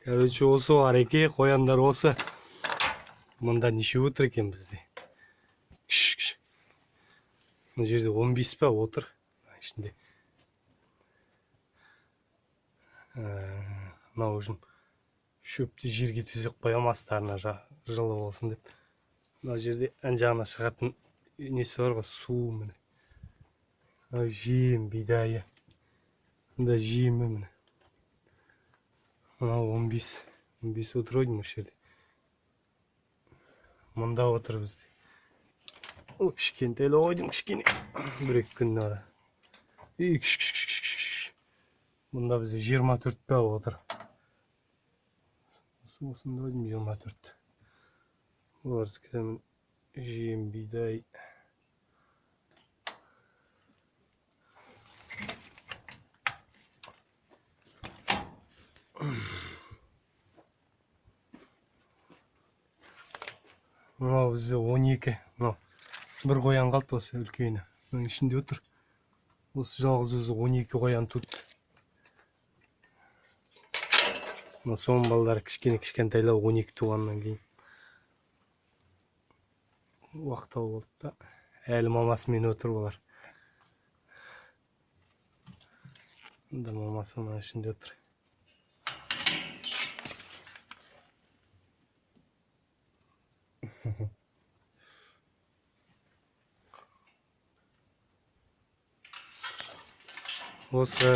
Короче, осы бар екен, қояндар осы. Мында неше отыр екен бізде? Кш. Мына жерде 15 па отыр. Ішінде. Мынау үшін шөпті жерге төсеп қоямын, астарына жылы болсын деп. Мына жерде ан жағына шығатын несі бар ғой, су міне. Жем, бидайы. Мында жемі міне. Мынау 15 отыр ғой деймін осы жерде. Мында отыр бізде. Кішкентайлау ғой деймін, кішкене. Бір-екі күннен ара. Мында бізде 24 па отыр. Осында деймін 24. Олар кәдімгі жем, бидай. Мынау бізде 12. Мынау бір қоян қалды осы үлкені. Оның ішінде отыр. Осы жалғыз өзі 12 қоян тұтты. Мына соның балдары кішкентайлау 12 туғаннан кейін. Уақытау болды да. Әлі мамасымен отыр олар. Мында мамасы мына ішінде отыр. Осы